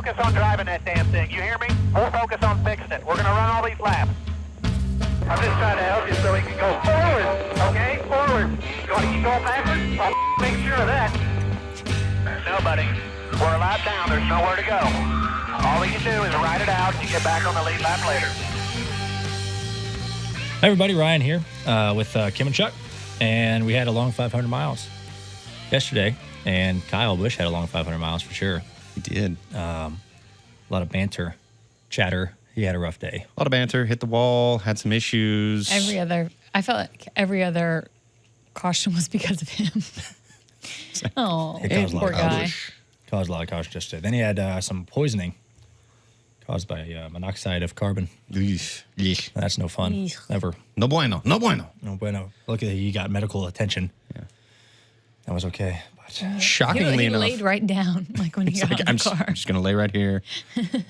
focus on driving that damn thing. You hear me? More focus on fixing it. We're going to run all these laps. I'm just trying to help you so we can go forward, okay? Forward. You want to keep going backwards? I'll make sure of that. No, buddy. We're a lap down. There's nowhere to go. All we can do is ride it out and get back on the lead lap later. Hey everybody, Ryan here with Kim and Chuck, and we had a long 500 miles yesterday, and Kyle Bush had a long 500 miles for sure. He did. A lot of banter, chatter. He had a rough day. A lot of banter, hit the wall, had some issues. I felt like every other caution was because of him. Oh, poor guy. Caused a lot of caution yesterday. Then he had some poisoning caused by monoxide of carbon. Yeesh. That's no fun, ever. No bueno. No bueno. No bueno. Luckily, he got medical attention. Yeah. That was okay. But shockingly he enough, laid right down, like when he got out of the car. I'm just going to lay right here.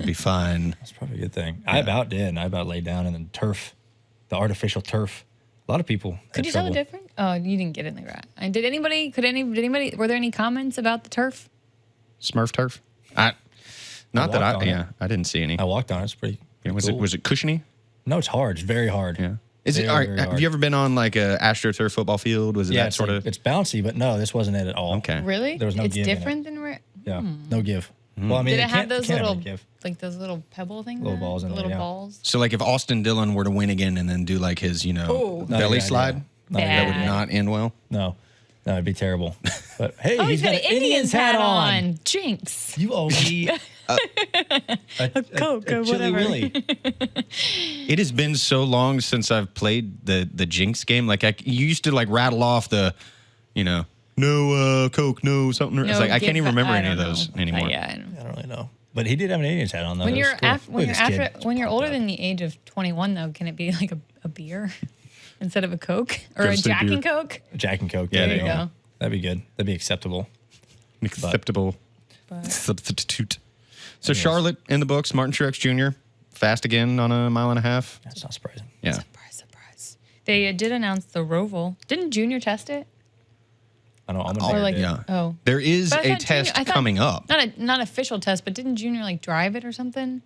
Be fine. That's probably a good thing. Yeah. I about did. I about laid down in the turf, the artificial turf. A lot of people Could you tell the difference? Oh, you didn't get in there, right? Did anybody, were there any comments about the turf? Smurf turf? I didn't see any. I walked on it. It's pretty cool. Was it cushiony? No, it's hard. It's very hard. Yeah. Have you ever been on like a AstroTurf football field? Was it that sort of? It's bouncy, but no, this wasn't it at all. Okay. Really? There was no it's give. It's different in than yeah, no give. Well, I mean, did it have those little give. like those little pebble things? Little balls in it, little yeah. balls. So like if Austin Dillon were to win again and then do like his, belly slide, that would not end well. No, it'd be terrible. But hey, he's got an Indians hat on. Jinx. You owe me a Coke or chili whatever. willy. It has been so long since I've played the Jinx game. Like you used to like rattle off the, no Coke, no something. It's like I can't even remember any of those anymore. Yeah, I don't really know. But he did have an Indians hat on though. When you're cool. when you're older than the age of 21 though, can it be like a beer instead of a Coke or a Jack and Coke? Jack and Coke. Yeah, there you go. That'd be good. That'd be acceptable. Acceptable substitute. So Charlotte in the books. Martin Truex Jr. fast again on a mile and a half. That's not surprising. Yeah. Surprise. They did announce the Roval. Didn't Junior test it? I know. There is a test coming up. Not official test, but didn't Junior like drive it or something?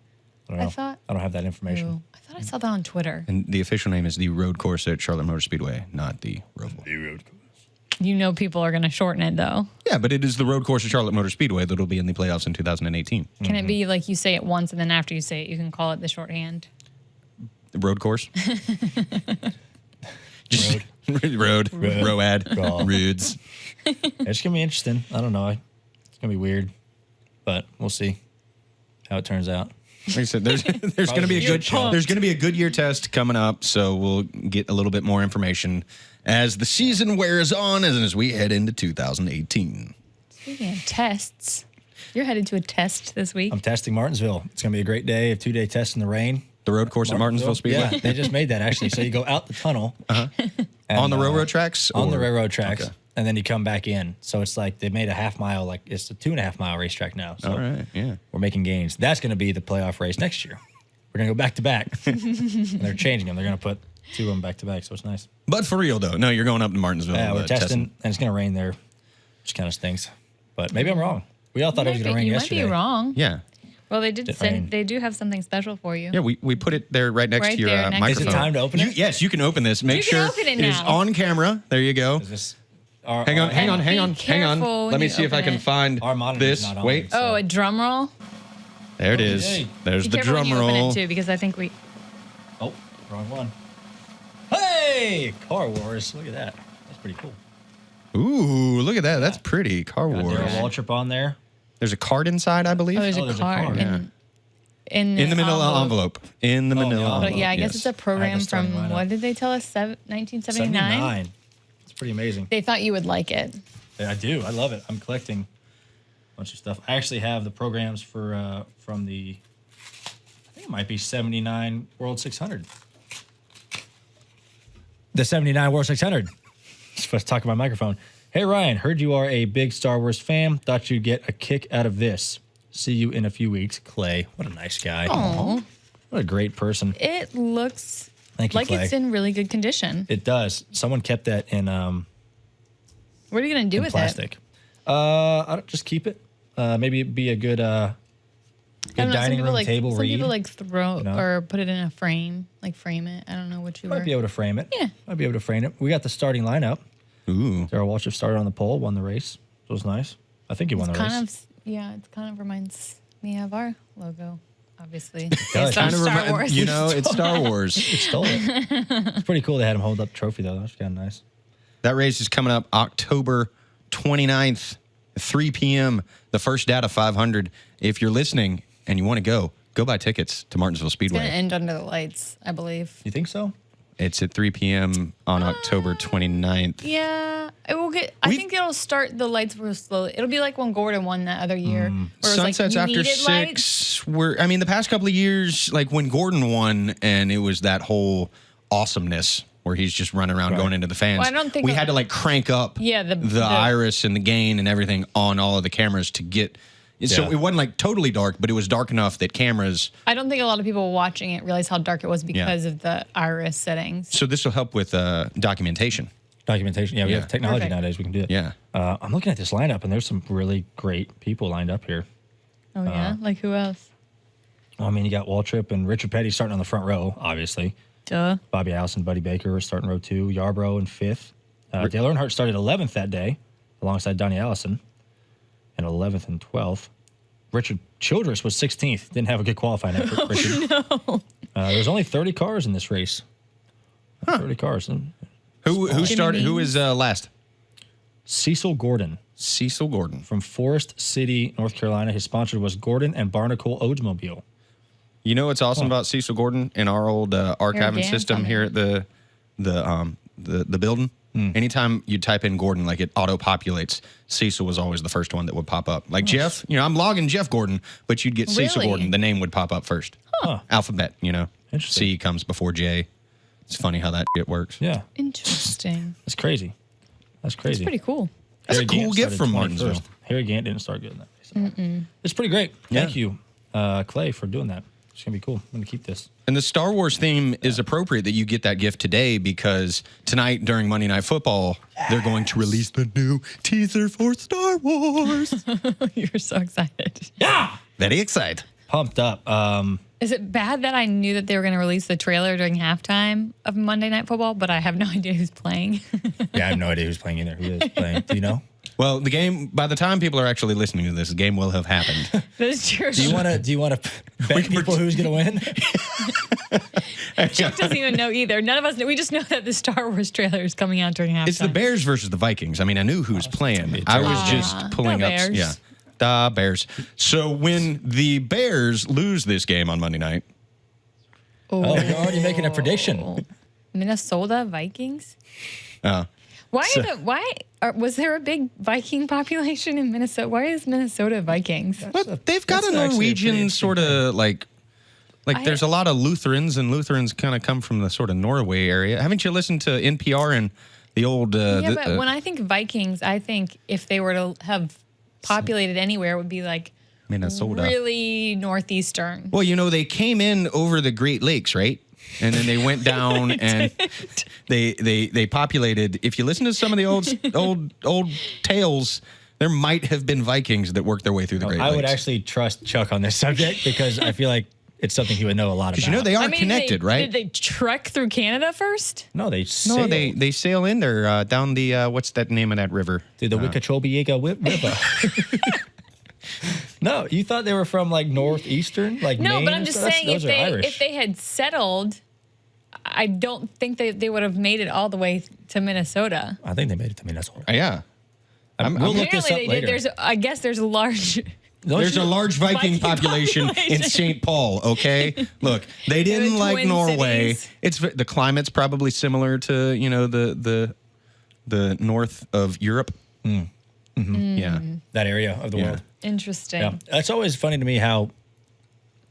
I don't know. I thought. I don't have that information. Ooh, I thought I saw that on Twitter. And the official name is the road course at Charlotte Motor Speedway, not the Roval. The road course. You know people are going to shorten it, though. Yeah, but it is the road course at Charlotte Motor Speedway that will be in the playoffs in 2018. Can it be like you say it once and then after you say it, you can call it the shorthand? The road course? Road. Road. Roads. It's going to be interesting. I don't know. It's going to be weird, but we'll see how it turns out. Like I said, there's going to be a Goodyear test coming up, so we'll get a little bit more information as the season wears on and as we head into 2018. Speaking of tests, you're headed to a test this week. I'm testing Martinsville. It's going to be a great day, a 2-day test in the rain. The road course at Martinsville Speedway? Yeah, they just made that actually. So you go out the tunnel. On the railroad tracks? On the railroad tracks. Okay. And then you come back in. So it's like they made a half mile, like it's a 2.5 mile racetrack now. So all right, yeah. We're making gains. That's going to be the playoff race next year. We're going to go back to back. They're changing them. They're going to put 2 of them back to back. So it's nice. But for real, though. No, you're going up to Martinsville. Yeah, we're testing, and it's going to rain there, which kind of stinks. But maybe I'm wrong. We all thought it was going to rain yesterday. You might be wrong. Yeah. Well, they do have something special for you. Yeah, we put it there right next to your microphone. Is it time to open it? Yes, you can open this. Make sure open it it is on camera. There you go. Is this hang on. Let me see if I can find this. Wait. Oh, a drum roll? There it is. There's the drum roll. Open it too, because I think we... Oh, wrong one. Hey! Car Wars. Look at that. That's pretty cool. Ooh, look at that. That's pretty. Car Wars. There's a wall trip on there. There's a card inside, I believe. Oh, there's a card. Yeah. In the manila envelope. In the manila envelope. Yeah, I guess it's a program from, what did they tell us, 1979? 79. It's pretty amazing. They thought you would like it. Yeah, I do. I love it. I'm collecting a bunch of stuff. I actually have the programs for from the, I think it might be 79 World 600. The 79 World 600. Supposed to talk about my microphone. Hey, Ryan, heard you are a big Star Wars fan. Thought you'd get a kick out of this. See you in a few weeks. Clay. What a nice guy. Aww. What a great person. It looks like it's in really good condition. It does. Someone kept that in what are you going to do with plastic? I don't just keep it. Maybe it'd be a good Good dining room table some read. people like throw you know? or put it in a frame, like frame it. I don't know what you Might be able to frame it. Yeah. Might be able to frame it. We got the starting lineup. Ooh. Darrell Waltrip started on the pole, won the race. It was nice. I think he won the race. It kind of reminds me of our logo, obviously. does. Based on Kind of Star Wars. you know, it's Star Wars. It stole it. It's pretty cool they had him hold up the trophy, though. That's kind of nice. That race is coming up October 29th, 3 p.m., the first data 500. If you're listening and you want to go buy tickets to Martinsville It's going to Speedway. end under the lights, I believe. You think so? It's at 3 p.m. on October 29th. Yeah, it will get. I think it'll start. The lights will slowly. It'll be like when Gordon won that other year. Where it was Sunsets like, you after needed 6 lights. the past couple of years, like when Gordon won and it was that whole awesomeness where he's just running around going into the fans. Well, I don't think we had to like crank up the iris and the gain and everything on all of the cameras to get. So it wasn't like totally dark, but it was dark enough that cameras. I don't think a lot of people watching it realize how dark it was because of the iris settings. So this will help with documentation. Documentation. Yeah, we have technology Perfect. nowadays. We can do it. Yeah. I'm looking at this lineup, and there's some really great people lined up here. Oh yeah, like who else? I mean, you got Waltrip and Richard Petty starting on the front row, obviously. Duh. Bobby Allison, Buddy Baker are starting row 2. Yarbrough in 5th. Dale Earnhardt started 11th that day, alongside Donnie Allison, and 11th and 12th. Richard Childress was 16th. Didn't have a good qualifying effort. Richard. No. There's only 30 cars in this race. 30 cars. Who started? Who is last? Cecil Gordon Cecil Gordon. from Forest City, North Carolina. His sponsor was Gordon and Barnacle Oldsmobile. You know what's awesome about Cecil Gordon in our old archiving system here at the building? Anytime you type in Gordon, like it auto-populates, Cecil was always the first one that would pop up. Like Jeff, I'm logging Jeff Gordon, but you'd get Cecil Really? Gordon. The name would pop up first. Alphabet, Interesting. C comes before J. It's funny how that shit works. Yeah, Interesting. that's crazy. That's crazy. It's pretty cool. That's a Harry cool Gant gift started from 21st. Martinsville. Harry Gant didn't start good in that race. It's pretty great. Thank you, Clay, for doing that. It's going to be cool. I'm going to keep this. And the Star Wars theme is appropriate that you get that gift today because tonight during Monday Night Football, they're going to release the new teaser for Star Wars. You're so excited. Yeah! Very excited. Pumped up. Is it bad that I knew that they were going to release the trailer during halftime of Monday Night Football, but I have no idea who's playing? Yeah, I have no idea who's playing either. Who is playing? Do you know? Well, the game, by the time people are actually listening to this, the game will have happened. That's true. Do you want to bet people who's going to win? Chuck doesn't even know either. None of us know. We just know that the Star Wars trailer is coming out during halftime. It's the Bears versus the Vikings. I mean, I knew who was playing. I was just pulling The up. Bears. Yeah. The Bears. So when the Bears lose this game on Monday night, Oh, you're already making a prediction. Minnesota Vikings? uh, Was there a big Viking population in Minnesota? Why is Minnesota Vikings? but they've got That's a actually a pretty Norwegian interesting sort of like there's a lot of Lutherans, and Lutherans kind of come from the sort of Norway area. Haven't you listened to NPR and the old? But when I think Vikings, I think if they were to have populated anywhere, it would be like Minnesota. really northeastern. Well, they came in over the Great Lakes, right? And then they went down and they populated. If you listen to some of the old tales, there might have been Vikings that worked their way through the Great Lakes. I would actually trust Chuck on this subject because I feel like it's something he would know a lot about. Because they are connected, right? Did they trek through Canada first? No, they sail. No, they sail in there down the what's that name of that river? Through the Wicachobiega River. No, you thought they were from like northeastern, like No, Maine but I'm and just stuff? saying Those are Irish. if they had settled, I don't think they would have made it all the way to Minnesota. I think they made it to Minnesota. Yeah. We'll look this Apparently up they later. did. I guess there's a large. There's a large Viking Viking population in population. St. Paul, okay? Look, they didn't like Twin Norway. Cities. The climate's probably similar to, the north of Europe. Yeah. that area of the Yeah. world. Interesting. Yeah, it's always funny to me how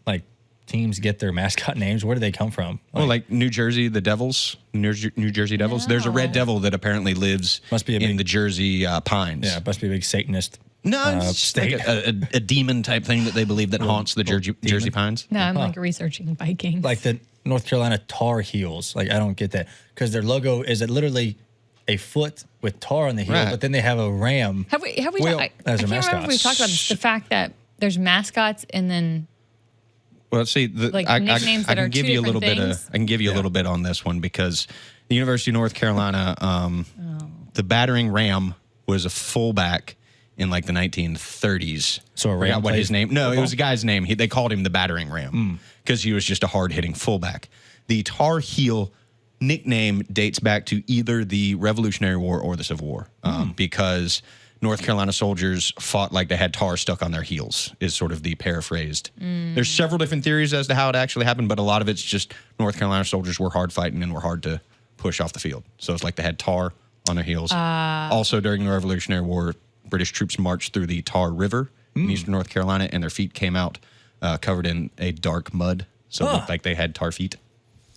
like teams get their mascot names. Where do they come from? Like New Jersey, the Devils, New Jersey Devils. There's a red No. devil that apparently lives Must be a in big- the Jersey Pines. Yeah, it must be a big Satanist. No, it's just like state. a demon type thing that they believe that haunts the Jersey Pines. No, I'm like researching Vikings. Like the North Carolina Tar Heels. Like I don't get that because their logo is literally a foot with tar on the heel, Right. but then they have a ram. have we? Well, I as can't a remember if we mascots. talked about this. The fact that there's mascots and then Well, see, Like I nicknames that can are give two you a little different bit of things? I can give you a little bit on this one because the University of North Carolina, the battering ram was a fullback in like the 1930s. So a ram Forgot what plays his name. No, it football? was a guy's name. They called him the battering ram because he was just a hard hitting fullback. The Tar Heel nickname dates back to either the Revolutionary War or the Civil War because North Carolina soldiers fought like they had tar stuck on their heels is sort of the paraphrased. There's several different theories as to how it actually happened, but a lot of it's just North Carolina soldiers were hard fighting and were hard to push off the field. So it's like they had tar on their heels. Also, during the Revolutionary War, British troops marched through the Tar River in eastern North Carolina, and their feet came out covered in a dark mud. So it looked like they had tar feet.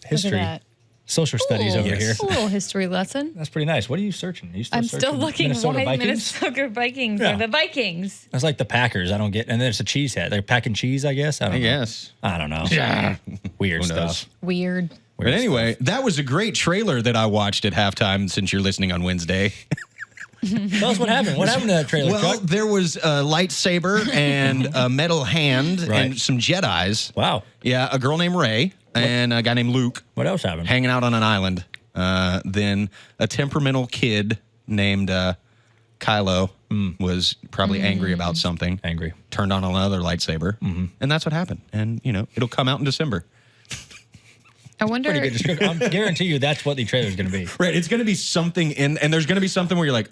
History. Look at that. Social studies over here. A little history lesson. That's pretty nice. What are you searching? Are you I'm searching still looking Minnesota why Vikings? Minnesota Vikings Yeah. are the Vikings. That's like the Packers. I don't get. And then it's a cheese head. They're packing cheese, I guess. I don't know. Yes. I don't know. Weird Who knows? stuff. Weird. But anyway, that was a great trailer that I watched at halftime since you're listening on Wednesday. Tell us what happened. What happened to that trailer, Well, Chuck? there was a lightsaber and a metal hand Right. and some Jedis. Wow. Yeah, a girl named Rey and a guy named Luke What else happened? hanging out on an island. Then a temperamental kid named Kylo was probably angry about something. Angry. Turned on another lightsaber. And that's what happened. And, you know, it'll come out in December. I wonder. Pretty good description. I guarantee you that's what the trailer's going to be. Right. It's going to be something and there's going to be something where you're like,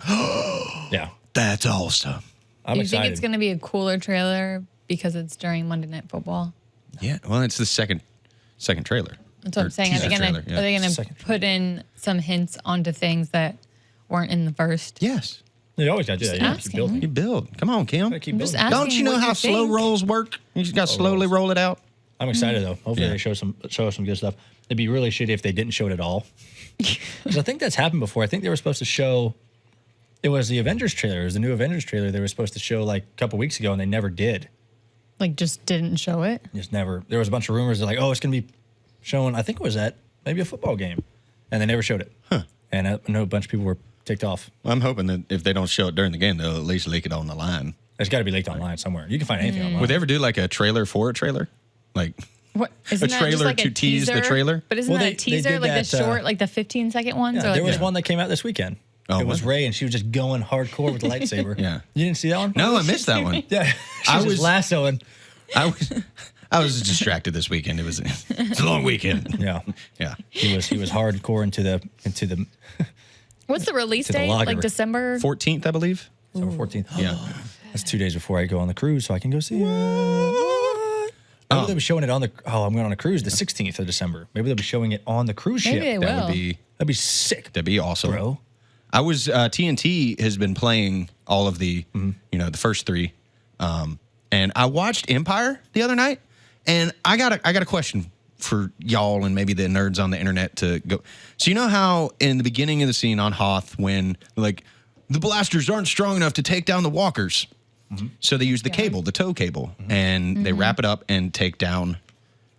Yeah. that's awesome. I'm Do you excited. think it's going to be a cooler trailer because it's during Monday Night Football? Yeah. Well, it's the second trailer. That's what Or I'm saying. Are they teaser going trailer, to yeah. are they going to Second put in some hints onto things that weren't in the first? Yes. You always got to do that. Just You gotta keep asking. building. You build. Come on, Kim. Gotta keep I'm just building. asking. Don't you know what how slow think. rolls work? You just got to slowly roll it out. I'm excited though. Hopefully Yeah. they show us some good stuff. It'd be really shitty if they didn't show it at all. Because I think that's happened before. I think they were supposed to show. It was the Avengers trailer. It was the new Avengers trailer. They were supposed to show like a couple weeks ago, and they never did. Like, just didn't show it? Just never. There was a bunch of rumors that like, oh, it's gonna be showing. I think it was at maybe a football game, and they never showed it. And I know a bunch of people were ticked off. Well, I'm hoping that if they don't show it during the game, they'll at least leak it on the line. It's got to be leaked online somewhere. You can find anything online. Would they ever do like a trailer for a trailer? Like, What? Isn't that just trailer like to tease the teaser? trailer? But isn't Well, that they a teaser? did Like that, the short, like the 15-second ones? Yeah, or there like was one that came out this weekend. Oh, it was was it? Ray, and she was just going hardcore with the lightsaber. Yeah. You didn't see that one? no, I missed that one. Yeah. She I was, was- just lassoing. I was distracted this weekend. It's a long weekend. Yeah. Yeah. He was Mm-hmm. hardcore into the What's the release To the date? lager. Like December? 14th, I believe. December 14th. Yeah. That's 2 days before I go on the cruise, so I can go see it. Maybe they'll be showing it on the. Oh, I'm going on a cruise the 16th of December. Maybe they'll be showing it on the cruise Maybe ship. they That will. would be That'd be sick, that'd be awesome. bro. I was TNT has been playing all of the the first three, and I watched Empire the other night, and I got a question for y'all and maybe the nerds on the internet to go. So you know how in the beginning of the scene on Hoth when like the blasters aren't strong enough to take down the walkers, so they use the cable, the tow cable, and they wrap it up and take down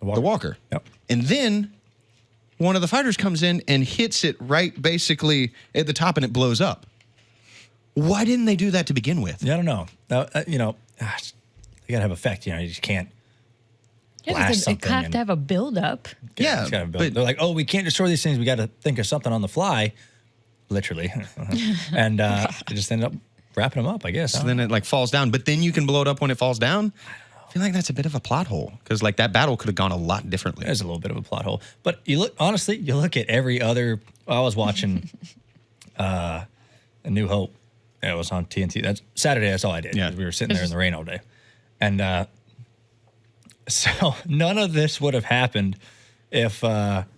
the walker. Yep. And then one of the fighters comes in and hits it right basically at the top and it blows up. Why didn't they do that to begin with? Yeah, I don't know. Now, they gotta have effect. You just can't. Yeah, blast because it something have and- to have a build-up. Yeah, It's gotta build- but they're like, oh, we can't destroy these things. We got to think of something on the fly, literally, and they just end up wrapping them up. I guess. so then it like falls down, but then you can blow it up when it falls down. I feel like that's a bit of a plot hole because like that battle could have gone a lot differently. There's a little bit of a plot hole, but you look at every other. I was watching A New Hope. It was on TNT. That's Saturday. That's all I did. Yeah. 'Cause we were sitting there in the rain all day, and so none of this would have happened if when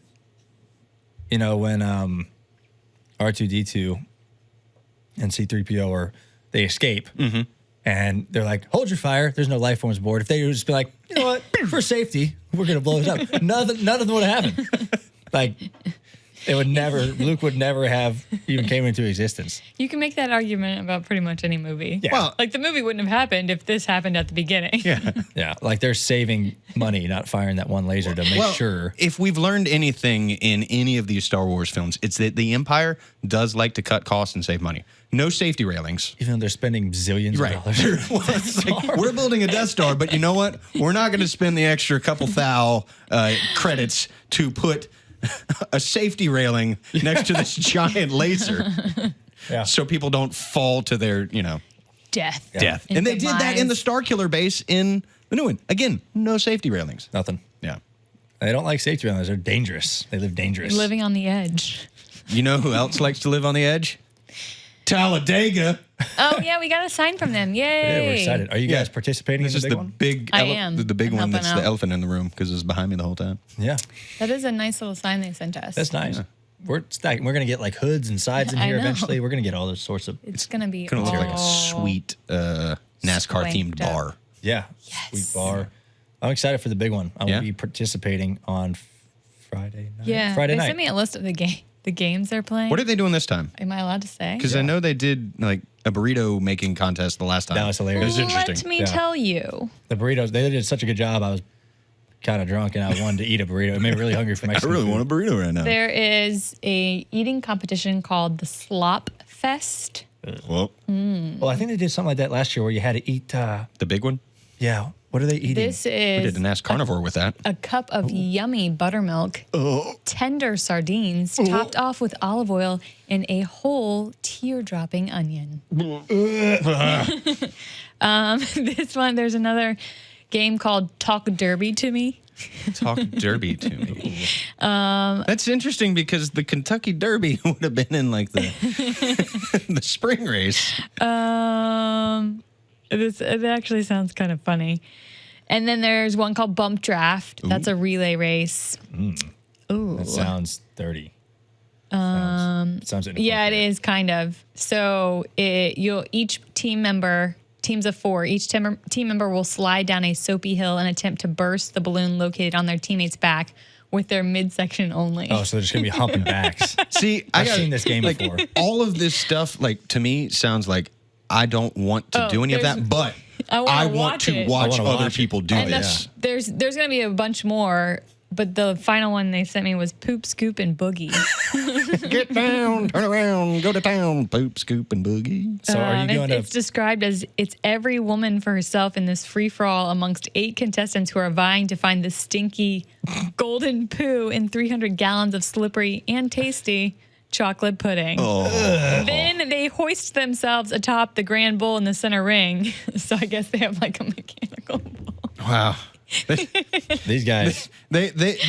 R2D2 and C3PO they escape. And they're like, hold your fire. There's no life forms aboard. If they would just be like, you know what, for safety, we're going to blow this up. None of them would have happened. Like, It would never. Luke would never have even came into existence. You can make that argument about pretty much any movie. Yeah. Well, Like the movie wouldn't have happened if this happened at the beginning. yeah. Yeah, like they're saving money, not firing that one laser to make sure. If we've learned anything in any of these Star Wars films, it's that the Empire does like to cut costs and save money. No safety railings. Even though they're spending zillions of dollars. Well, it's like, we're building a Death Star, but you know what? We're not going to spend the extra couple thou credits to put a safety railing next to this giant laser, so people don't fall to their, Death. death. And they did that in the Star Killer base in the new one. Again, no safety railings. Nothing. Yeah. They don't like safety railings. They're dangerous. They live dangerous. Living on the edge. You know who else likes to live on the edge? Talladega. Oh, yeah, we got a sign from them. Yay. Yeah, we're excited. Are you guys participating This in is the big one? big I am. the big I'm one that's helping the out. elephant in the room because it was behind me the whole time. Yeah, That is a nice little sign they sent us. that's nice. We're stacking. We're gonna get like hoods and sides in I here know. eventually. We're gonna get all those sorts of. It's going to be Gonna look like a all sweet NASCAR themed swanked up. bar. Yeah, sweet bar. I'm excited for the big one. I will Yeah? be participating on Friday night. Yeah. Friday they night. sent me a list of the games they're playing. What are they doing this time? Am I allowed to say? Because I know they did like a burrito making contest the last time. That was hilarious. It was interesting. Let me Yeah. tell you. The burritos. They did such a good job. I was kind of drunk and I wanted to eat a burrito. It made me really hungry for I Mexican really food. want a burrito right now. There is a eating competition called the Slop Fest. Well, Well, I think they did something like that last year where you had to eat. the big one. Yeah. What are they eating? This We is did a NASCAR carnivore with that. a cup of yummy buttermilk, tender sardines, topped off with olive oil, and a whole tear-dropping onion. This one, there's another game called Talk Derby to Me. Talk Derby to me. That's interesting because the Kentucky Derby would have been in like the the spring race. It actually sounds kind of funny. And then there's one called Bump Draft. That's a relay race. Ooh. That sounds dirty. Sounds Yeah, it is kind of. So each teams of four, each team member will slide down a soapy hill and attempt to burst the balloon located on their teammate's back with their midsection only. Oh, so they're just gonna be humping backs. See, I've seen this game like, before. All of this stuff, like to me, sounds like I don't want to do any of that, but I I wanna want watch to it. watch I wanna other watch it. people do And this. there's going to be a bunch more, but the final one they sent me was Poop, Scoop, and Boogie. Get down, turn around, go to town, poop, scoop, and boogie. So are you going It's described as it's every woman for herself in this free-for-all amongst 8 contestants who are vying to find the stinky golden poo in 300 gallons of slippery and tasty chocolate pudding. Then they hoist themselves atop the grand bowl in the center ring. So I guess they have like a mechanical bowl. Wow. these guys? They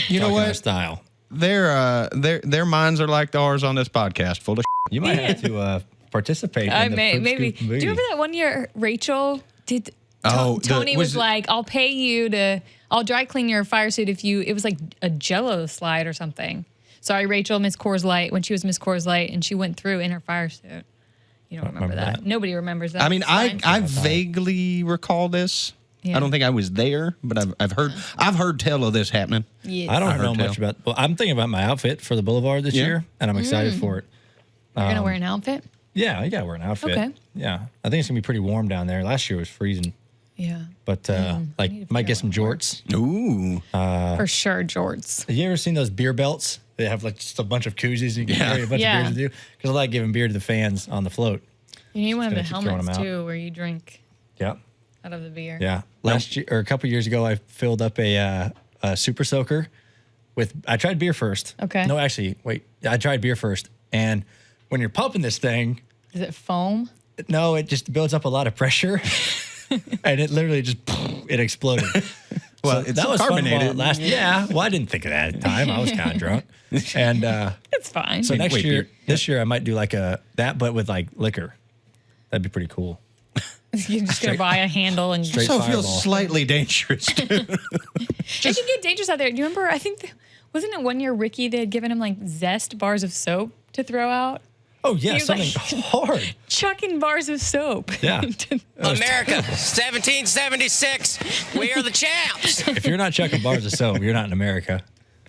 you know talking our what? Style. Their minds are like ours on this podcast, full of You might have to participate. I in the may, Poop maybe. Scoop and Do you Boogie. remember that one year Rachel did? Oh, Tony was was it- like, "I'll pay you to. I'll dry clean your fire suit if you." It was like a Jello slide or something. Sorry, Rachel, Miss Coors Light when she was Miss Coors Light and she went through in her fire suit. You don't remember that. Nobody remembers that. I mean, It's fine. I vaguely recall this. Yeah. I don't think I was there, but I've heard tell of this happening. Yes. I don't heard know tell. much about. Well, I'm thinking about my outfit for the Boulevard this Yeah. year, and I'm excited for it. You're gonna wear an outfit. Yeah, you gotta wear an outfit. Okay. Yeah, I think it's gonna be pretty warm down there. Last year was freezing, Yeah, but I need to might get figure some out what jorts. Ooh, for sure, jorts. Have you ever seen those beer belts? They have like just a bunch of koozies. You can Yeah. carry a bunch Yeah. of beers with you. Because I like giving beer to the fans on the float. You need one of the gonna keep throwing helmets them out. too, where you drink Yeah, out of the beer. yeah. Last year or a couple years ago, I filled up a super soaker with. I tried beer first. Okay. No, actually, wait. I tried beer first, and when you're pumping this thing, Is it foam? no, it just builds up a lot of pressure, and it literally just it exploded. well, So it's that was fun while it carbonated. lasted. Yeah, well, I didn't think of that at the time. I was kind of drunk, and It's fine. so next wait, year, beer. this year I might do like that, but with like liquor. That'd be pretty cool. You're just gonna buy a handle and straight So it Fireball. feels slightly dangerous. Too. It can get dangerous out there. Do you remember? I think wasn't it one year Ricky they had given him like Zest bars of soap to throw out? Oh yeah, He was something like- hard. Chucking bars of soap. Yeah. America, 1776. We are the champs. If you're not chucking bars of soap, you're not in America.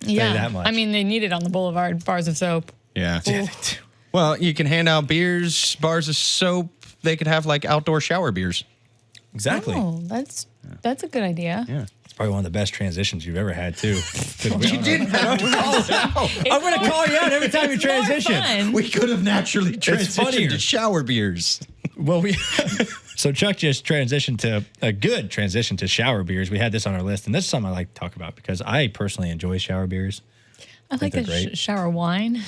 Yeah. that much. I mean, they need it on the boulevard, bars of soap. Yeah. Well, you can hand out beers, bars of soap. They could have like outdoor shower beers. Exactly. Oh, that's a good idea. Yeah. It's probably one of the best transitions you've ever had, too. You didn't have to call it out. I'm going to call you out every time you It's more transition. fun. We could have naturally transitioned funnier. to shower beers. Well, so Chuck just transitioned to a good transition to shower beers. We had this on our list, and this is something I like to talk about because I personally enjoy shower beers. I like they're the great. shower wine.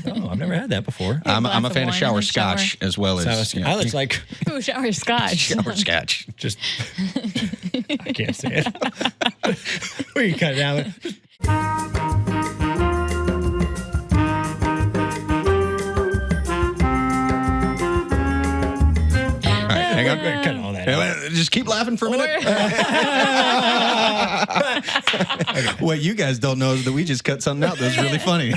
Oh, I've never had that before. I'm glass a of fan of wine shower in the shower. scotch as well as So I was like, Ooh, shower scotch. shower scotch. just I can't say it. We can cut it out. All right, hang on. Cut all that out. Just keep laughing for a minute. What you guys don't know is that we just cut something out that was really funny.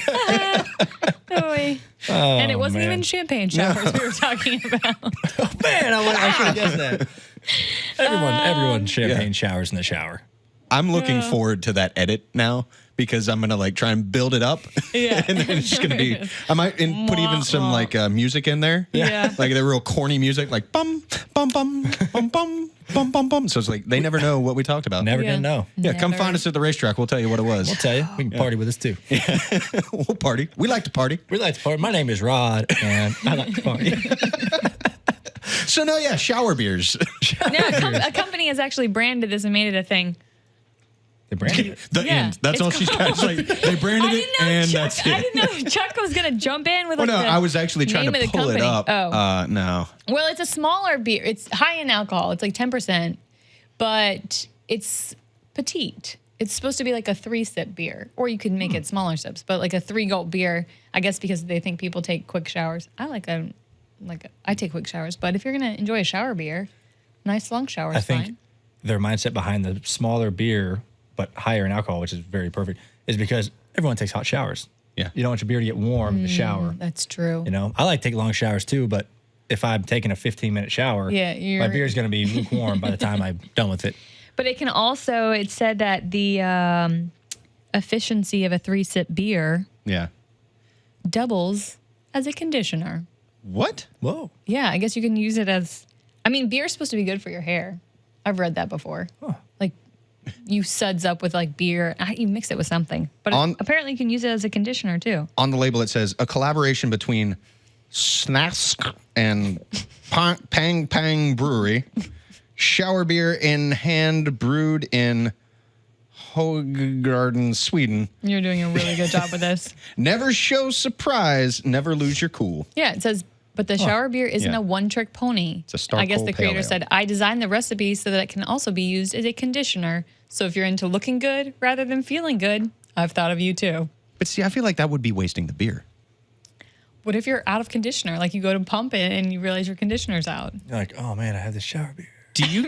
And it wasn't man. even champagne showers we were talking about. Man, I should have guessed that. Everyone champagne showers in the shower. I'm looking forward to that edit now because I'm gonna like try and build it up. Yeah. And then it's just gonna be. I might put even some like music in there. Yeah. Like the real corny music, like bum bum bum bum bum bum bum bum. So it's like they never know what we talked about. Never Yeah. gonna know. Yeah, come Never. find us at the racetrack. We'll tell you what it was. I'll tell you. We can party with us too. We'll party. We like to party. We like to party. My name is Rod, and I like to party. So no, yeah, shower beers. Yeah, a company has actually branded this and made it a thing. The brand. The Yeah. end. That's It's all she's got. It's like they branded it and that's it. I didn't know Chuck was going to jump in with Oh like no, the I was actually trying name to of the pull it company. up. Oh. No. Well, it's a smaller beer. It's high in alcohol. It's like 10%, but it's petite. It's supposed to be like a 3-sip beer, or you could make it smaller sips, but like a 3-gulp beer, I guess because they think people take quick showers. I take quick showers, but if you're going to enjoy a shower beer, nice long shower is I think fine. their mindset behind the smaller beer but higher in alcohol, which is very perfect, is because everyone takes hot showers. Yeah. You don't want your beer to get warm in the shower. That's true. You know, I like to take long showers too, but if I'm taking a 15-minute shower, Yeah, my beer's going to be lukewarm by the time I'm done with it. But it can also, it said that the efficiency of a 3-sip beer Yeah. doubles as a conditioner. What? Whoa. Yeah, I guess you can use it as, I mean, beer's supposed to be good for your hair. I've read that before. Like, you suds up with like beer, you mix it with something. But apparently you can use it as a conditioner too. On the label, it says a collaboration between Snask and Pang Pang Brewery. Shower beer in hand brewed in Hogarden, Sweden. You're doing a really good job with this. Never show surprise, never lose your cool. Yeah, it says, but the shower beer isn't Yeah. a one-trick pony. It's a Star I guess Cold the Pale creator Ale. said, I designed the recipe so that it can also be used as a conditioner. So if you're into looking good rather than feeling good, I've thought of you too. But see, I feel like that would be wasting the beer. What if you're out of conditioner? Like you go to pump it and you realize your conditioner's out. You're like, oh man, I have this shower beer. Do you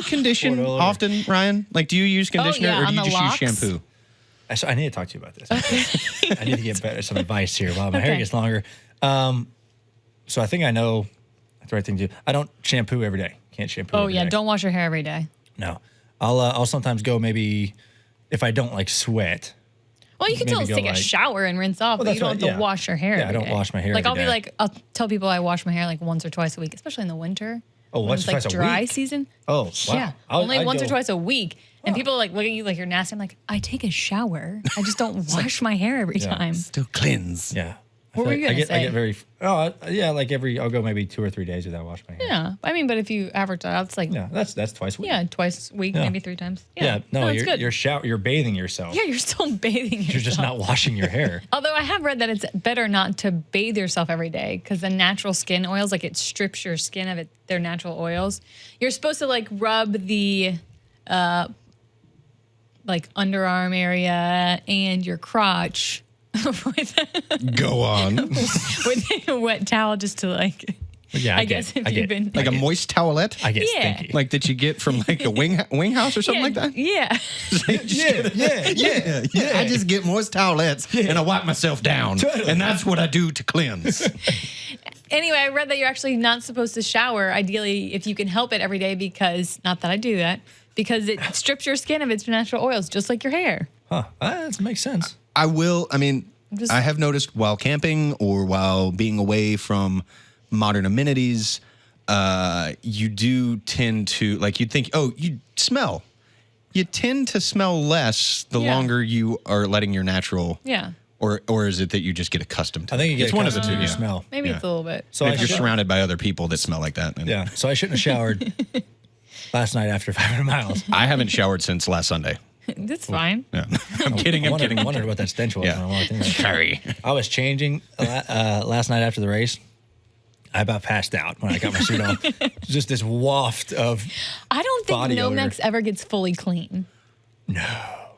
condition Pour it all over. often, Ryan? Like, do you use conditioner yeah, or do on you the just locks? use shampoo? I need to talk to you about this. I need to get better some advice here while my hair Okay. gets longer. So I think I know the right thing to do. I don't shampoo every day. Can't shampoo. Oh every yeah, day. don't wash your hair every day. No, I'll sometimes go maybe if I don't like sweat. Well, you can Maybe still go take a like- shower and rinse off, Well, but you that's don't what- have to wash your hair. Yeah, I every don't day. wash my hair Like every I'll be day. like, I'll tell people I wash my hair like once or twice a week, especially in the winter. Oh, when once it's or like twice a dry week? season. Oh, wow. Yeah, only I'd once or go- twice a week, and people like look at you like you're nasty. I'm like, I take a shower. I just don't wash my hair every Yeah. time. Still cleanse. Yeah. I What feel were you like gonna I say? get very. Like I'll go maybe 2 or 3 days without washing my hair. Yeah, I mean, but if you average that out, it's like Yeah, that's twice a week. yeah, twice a week, Yeah. maybe 3 times. Yeah. No, it's good. you're bathing yourself. Yeah, you're still bathing yourself. You're just not washing your hair. Although I have read that it's better not to bathe yourself every day because the natural skin oils, like it strips your skin of their natural oils. You're supposed to like rub the like underarm area and your crotch Go on. with a wet towel just to like. But yeah, I guess if I you've get, been Like a moist towelette? I get Yeah. stinky. Like that you get from like a wing house or something like that? Yeah. Yeah. I just get moist towelettes and I wipe myself down. Totally. And that's what I do to cleanse. Anyway, I read that you're actually not supposed to shower, ideally, if you can help it every day, because, not that I do that, because it strips your skin of its natural oils, just like your hair. Huh. That makes sense. I mean, I have noticed while camping or while being away from modern amenities, you do tend to, like, you'd think, oh, you smell. You tend to smell less the longer you are letting your natural. Yeah. Or is it that you just get accustomed to I think you get it's one of the two. You smell. Maybe it's a little bit. So if you're surrounded by other people that smell like that. Yeah. So I shouldn't have showered last night after 500 miles. I haven't showered since last Sunday. That's fine. Yeah. I'm kidding. I wondered what that stench was. Yeah. When I walked in there. Sorry. I was changing last night after the race. I about passed out when I got my suit on. Just this waft of I don't think body odor. Nomex ever gets fully clean. No.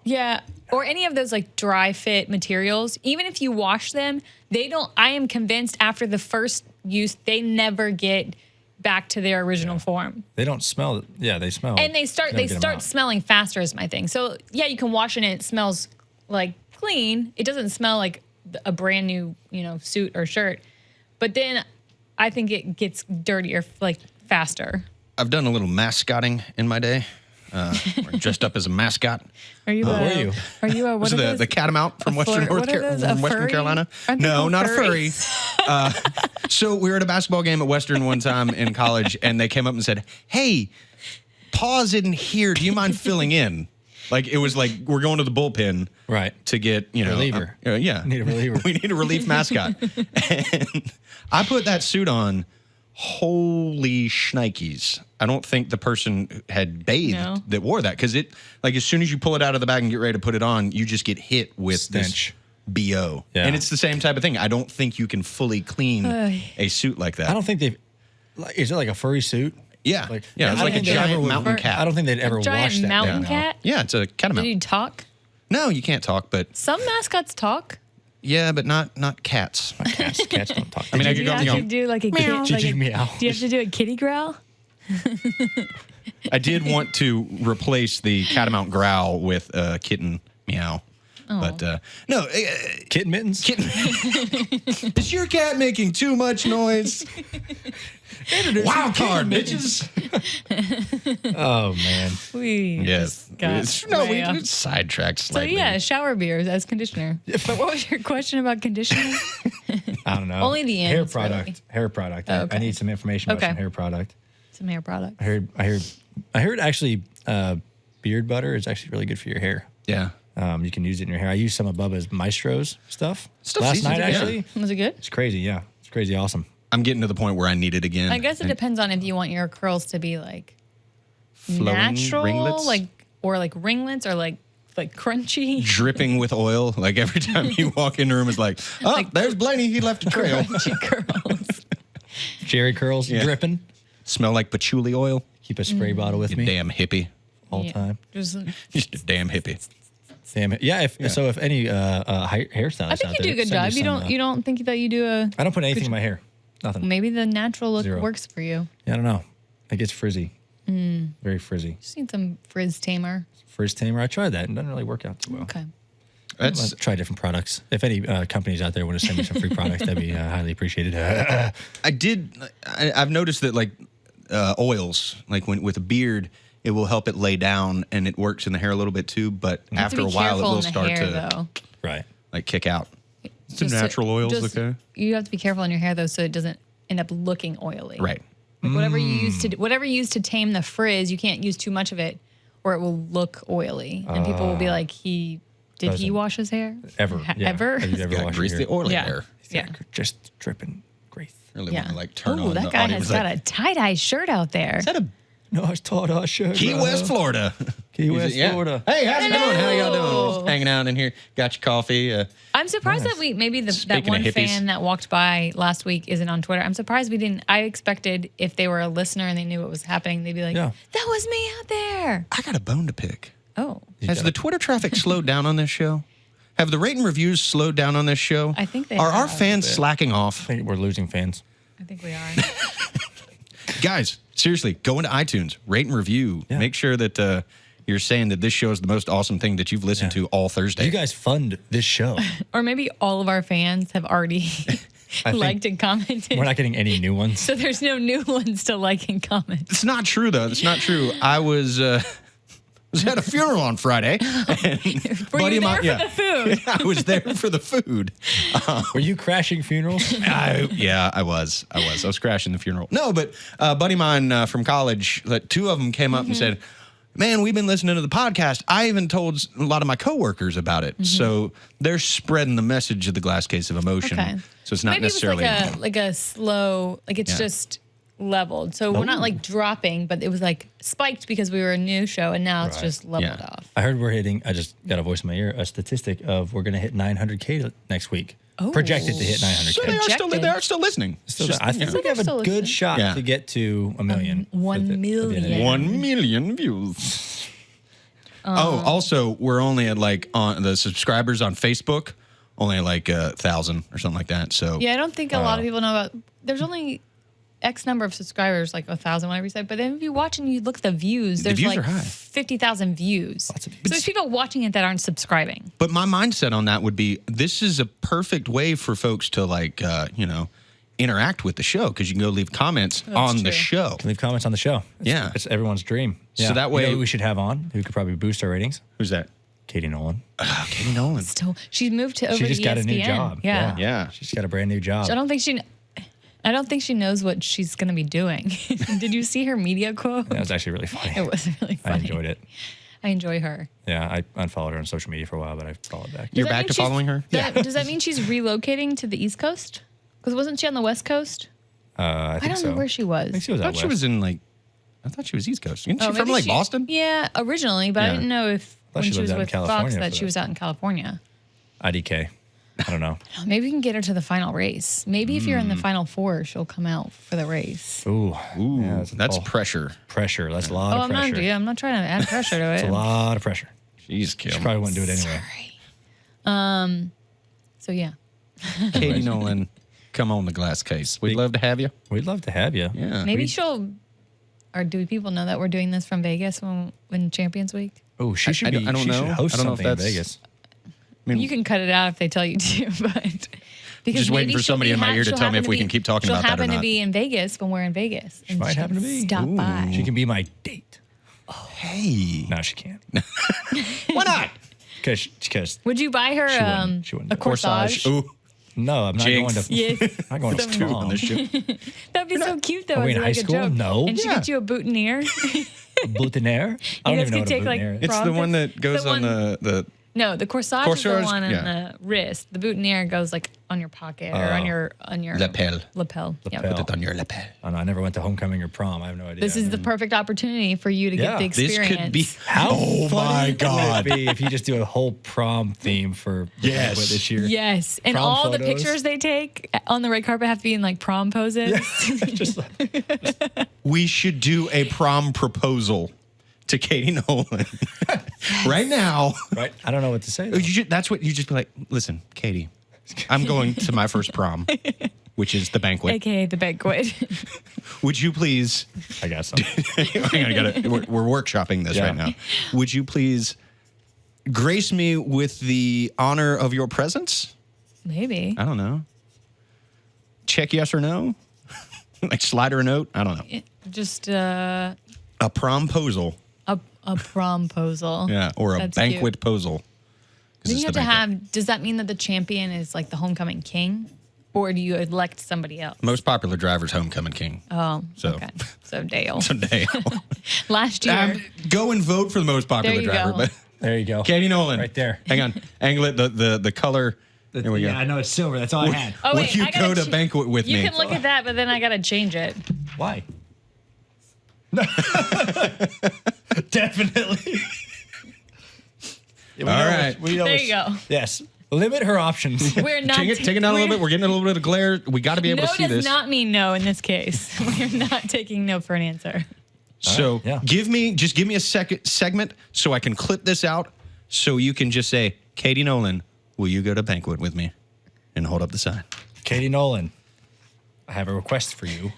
Yeah. Or any of those like dry fit materials. Even if you wash them, they don't. I am convinced after the first use, they never get back to their original form. They don't smell. Yeah, they smell. And they start smelling faster is my thing. So yeah, you can wash it and it smells like clean. It doesn't smell like a brand new, suit or shirt. But then I think it gets dirtier like faster. I've done a little mascotting in my day. Dressed up as a mascot. Are you? were you? Are you a what? Was it the catamount from Western Carolina? No, not a furry. So we were at a basketball game at Western one time in college, and they came up and said, "Hey, Paws isn't here. Do you mind filling in?" Like it was like we're going to the bullpen, Right. To get reliever. Yeah, Need a reliever. We need a relief mascot, and I put that suit on. Holy shnikes. I don't think the person had bathed that wore that because it, like, as soon as you pull it out of the bag and get ready to put it on, you just get hit with stench. This BO. Yeah. And it's the same type of thing. I don't think you can fully clean a suit like that. I don't think they've. Is it like a furry suit? Yeah. It's like a think they giant ever mountain cat. I don't think they'd ever wash giant that. mountain down. cat? Yeah, it's a catamount. Did you talk? No, you can't talk, but Some mascots talk. yeah, but not cats. Cats don't talk. I mean, I Do could you have go, to do like a Meow. kitty? Did you meow? Do you have to do a kitty growl? I did want to replace the catamount growl with kitten meow. But no, Kitten mittens? kitten. Is your cat making too much noise? Wild card, bitches. Oh, man. We Yes. just got We way off. sidetracked So slightly. yeah, shower beers as conditioner. But what was your question about conditioner? I don't know. Only the hair ends, product. really. Hair product. Oh, I okay. need some information about Okay. some hair product. Some hair products. I heard actually beard butter is actually really good for your hair. Yeah. You can use it in your hair. I used some of Bubba's Maestro's stuff Stuff's last easy night, to get. actually. Was it good? It's crazy, yeah. It's crazy awesome. I'm getting to the point where I need it again. I guess it depends on if you want your curls to be like Flowing natural, ringlets? or ringlets, or like crunchy. Dripping with oil. Like every time you walk in the room, it's like, oh, there's Blaney. He left a trail. Crunchy curls. Jerry curls dripping. Smell like patchouli oil. Keep a spray bottle with You me damn hippie. all the Yeah. time. Just, Just a damn hippie. Damn it. Yeah, so if any hairstylists I think out you do there, a good send me job. some, You don't think that you do a I don't put anything in my hair. Nothing. maybe the natural look Zero. works for you. Yeah, I don't know. It gets frizzy. Very frizzy. Just need some frizz tamer. Frizz tamer. I tried that and it doesn't really work out too well. Okay. I'll try different products. If any companies out there want to send me some free products, that'd be highly appreciated. I've noticed that like oils, like with a beard, it will help it lay down and it works in the hair a little bit too. But You have to after a be while, it careful will in the start hair, to though. Right. like kick out. Some Just natural oils, okay? You have to be careful in your hair though, so it doesn't end up looking oily. Right. Like whatever you use to tame the frizz, you can't use too much of it, or it will look oily, and people will be like, did he Doesn't. wash his hair Ever. Yeah. Ever? Have you ever Gotta washed grease your the hair? oily Yeah. hair. Yeah. Just dripping grease. Really Yeah. want to like turn Ooh, on that the guy audience. has got a tie-dye shirt out there. Is that a No, I thought I should. Key West, Florida? Key West, Yeah. Florida. Hey, how's it going? How y'all doing? Hello. Just hanging out in here. Got your coffee. I'm surprised that that Speaking one of hippies. fan that walked by last week isn't on Twitter. I'm surprised we didn't. I expected if they were a listener and they knew what was happening, they'd be like, Yeah. that was me out there. I got a bone to pick. Oh, Has the Twitter traffic slowed down on this show? Have the rate and reviews slowed down on this show? I think they Are our have. fans slacking off? I think we're losing fans. I think we are. Guys, seriously, go into iTunes, rate and review. Yeah. Make sure that you're saying that this show is the most awesome thing that you've listened to all Thursday. You guys fund this show. Or maybe all of our fans have already I think liked and commented. We're not getting any new ones. So there's no new ones to like and comment. It's not true, though. It's not true. I was was at a funeral on Friday. And Were you there for the food? I was there for the food. Were you crashing funerals? I was. I was crashing the funeral. No, but a buddy of mine from college, two of them came up and said, man, we've been listening to the podcast. I even told a lot of my coworkers about it. So they're spreading the message of the glass case of emotion. Okay. So it's not Maybe necessarily it was like a slow, like it's just leveled. So we're not like dropping, but it was like spiked because we were a new show, and now it's just leveled off. I heard we're hitting, I just got a voice in my ear, a statistic of we're going to hit 900K next week. Projected to hit 900K. So they are still listening. I think we have a good shot to get to a million. 1 million. 1 million views. Also, we're only at like on the subscribers on Facebook, only at like 1,000 or something like that. So Yeah, I don't think a lot of people know about. There's only X number of subscribers, like 1,000, whatever you said. But then if you watch and you look at the views, there's views like are high. 50,000 views. So there's people watching it that aren't subscribing. But my mindset on that would be, this is a perfect way for folks to like, interact with the show, because you can go leave comments on the show. Leave comments on the show. It's everyone's dream. So Yeah. that way, You know who we should have on, who could probably boost our ratings. Who's that? Katie Nolan. Katie Nolan. Still, she's moved to over She just to got a ESPN. new job. Yeah. She's got a brand new job. So I don't think she knows what she's going to be doing. Did you see her media quote? That was actually really funny. It was really funny. I enjoyed it. I enjoy her. Yeah, I unfollowed her on social media for a while, but I followed back. You're back to following her? Does that mean she's relocating to the East Coast? Because wasn't she on the West Coast? I think don't know where she was. I think she was I out thought she west. was in like, I thought she was East Coast. Isn't she from maybe like Boston? Yeah, originally, but I didn't know if when she she was lived out in with California Fox for that she that. was out in California. IDK. I don't know. Maybe we can get her to the final race. Maybe if you're in the final four, she'll come out for the race. Ooh. Ooh, that's oh, pressure. pressure. That's a lot of pressure. I'm not trying to add pressure to it. It's a lot of pressure. Jeez, Kim. She probably wouldn't do it anyway. Sorry. So yeah. Katie Nolan, come on the glass case. We'd love to have you. We'd love to have you. Yeah. Maybe she'll. Or do people know that we're doing this from Vegas when Champions Week? Oh, she should be. I don't she know. should host I don't know if something in that's- Vegas. You can cut it out if they tell you to, but because Just waiting maybe for she'll somebody be in my ear to she'll tell me happen if we be- can keep talking she'll about that or happen to not. be in Vegas when we're in Vegas. And might she happen can to be. Stop by. She can be my date. Hey. No, she can't. Why not? Because Would you buy her she wouldn't a do it. corsage? Ooh. no, I'm not Jinx. going to. Yes. I'm not going to Some- prom. On this show. That'd be so cute though. Are we as in like high a school? joke. No. And she Yeah. gets you a boutonniere. Boutonniere? I don't guys even know could what a take, like, boutonniere is. It's the Prom one pic- that goes the on one- the No, the corsage is the Corsage, one on yeah. the wrist. The boutonniere goes like on your pocket or on your lapel. lapel. Yep. Lapel. Put it on your lapel. Oh, no, I never went to homecoming or prom. I have no idea. This is the perfect opportunity for you to Yeah. get the This This experience. could be. How Oh funny my would God. it be if you just do a whole prom theme for the Yes. banquet this year? Yes, and Prom all the photos. pictures they take on the red carpet have to be in like prom poses. Just like, We should do a prom proposal to Katie Nolan right now. right? I don't know what to say. though. That's what you just be like. Listen, Katie, I'm going to my first prom, which is the banquet. AKA the banquet. Would you please? I got some. We're workshopping this Yeah. right now. Would you please grace me with the honor of your presence? Maybe. I don't know. Check yes or no. Like slide her a note. I don't know. Just A promposal. a promposal. Yeah, or a That's banquet posal. 'Cause Then it's you have the to banquet. have. Does that mean that the champion is like the homecoming king, or do you elect somebody else? Most popular driver's homecoming king. Oh, So- okay. So Dale. Today. Last year. Go and vote for the most popular There you driver. go. But There you go. Katie Nolan. Right there. Hang on. Angle it. The color. There we go. Yeah, I know it's silver. That's all I had. Oh, Will wait, you I gotta go to banquet with you me? can look at that, but then I gotta change it. Why? Definitely. All right. There you go. Yes. Limit her options. We're not. Take it down a little bit. We're getting a little bit of glare. We got to be able No to see does this. not mean no in this case. We're not taking no for an answer. So right, yeah. give me a second segment so I can clip this out so you can just say, Katie Nolan, will you go to banquet with me? And hold up the sign. Katie Nolan, I have a request for you.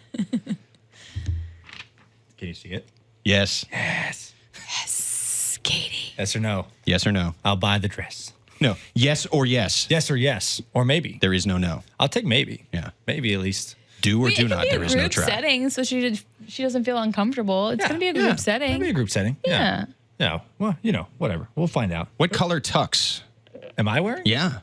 Can you see it? Yes. Yes. Katie. Yes or no? Yes or no? I'll buy the dress. No. Yes or yes. Yes or yes. Or maybe. There is no. I'll take maybe. Yeah. Maybe at least. Do or It do can not. be There a is no group try. setting, so she doesn't feel uncomfortable. It's gonna be a group setting. Maybe a group setting. Yeah. No. Well, whatever. We'll find out. What color tux? Am I wearing? Yeah.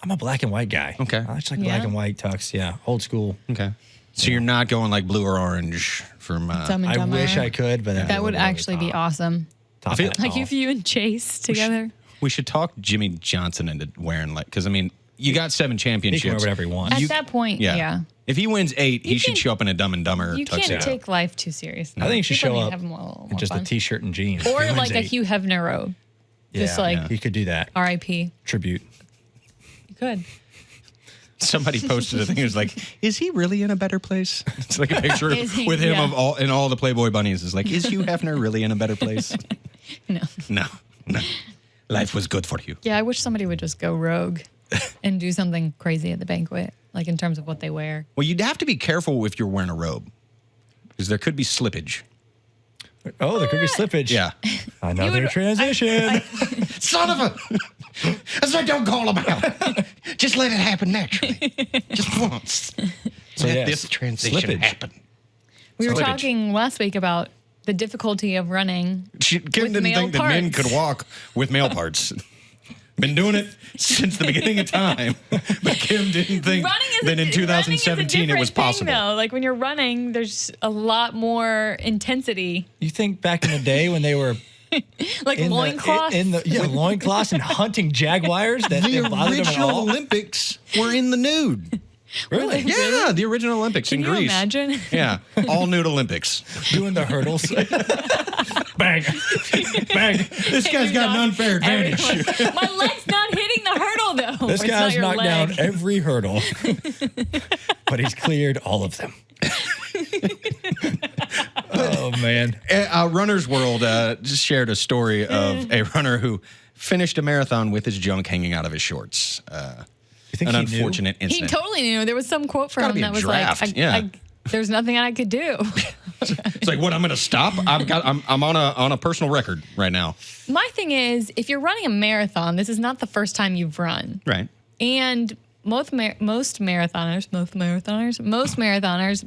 I'm a black and white guy. Okay. I just like black and white tux. Yeah. Old school. Okay. So you're not going like blue or orange from... Dumb and I Dumber. wish I could, but That would actually be awesome. I feel Like if you and Chase together. we should talk Jimmy Johnson into wearing like... Because, I mean, you got 7 championships. He can wear whatever he wants. At that point, yeah. If he wins 8, he should show up in a Dumb and Dumber You tuxedo. can't take life too seriously. I think he should People show need to up have more in just fun. a t-shirt and jeans. Or He wins like a 8. Hugh Hefner robe. Just like he could do that. R.I.P. Tribute. You could. Somebody posted a thing. It was like, "Is he really in a better place?" It's like a picture Is he? with him Yeah. of all the Playboy bunnies. It's like, is Hugh Hefner really in a better place? No. No. Life was good for you. Yeah, I wish somebody would just go rogue and do something crazy at the banquet, like in terms of what they wear. Well, you'd have to be careful if you're wearing a robe, because there could be slippage. Oh, there could be slippage. Yeah. Another would- transition. Son of a! That's why don't call him out. Just let it happen naturally. Just once. So, Let yes, this transition slippage. happen. We were Slippage. talking last week about the difficulty of running. Kim With didn't male think that men parts. could walk with male parts. Been doing it since the beginning of time. But Kim didn't think that in 2017 it was possible. Thing, though. Like when you're running, there's a lot more intensity. You think back in the day when they were Like loincloths. loincloths and hunting jaguars that The didn't bother them at original all? Olympics were in the nude. Really? Yeah, the original Olympics Can in you Greece. imagine? Yeah, all nude Olympics. Doing the hurdles. Bang. Bang. This guy's got an unfair advantage. My leg's not hitting the hurdle though. This Or it's not guy's your knocked down leg. every hurdle, but he's cleared all of them. Oh, man. Runner's World just shared a story of a runner who finished a marathon with his junk hanging out of his shorts. You think An he knew? unfortunate He incident. totally knew. There was some quote from gotta him be a that was draft, like, yeah. there's nothing I could do. It's like, what? I'm going to stop. I'm on a personal record right now. My thing is, if you're running a marathon, this is not the first time you've run. Right. And most marathoners,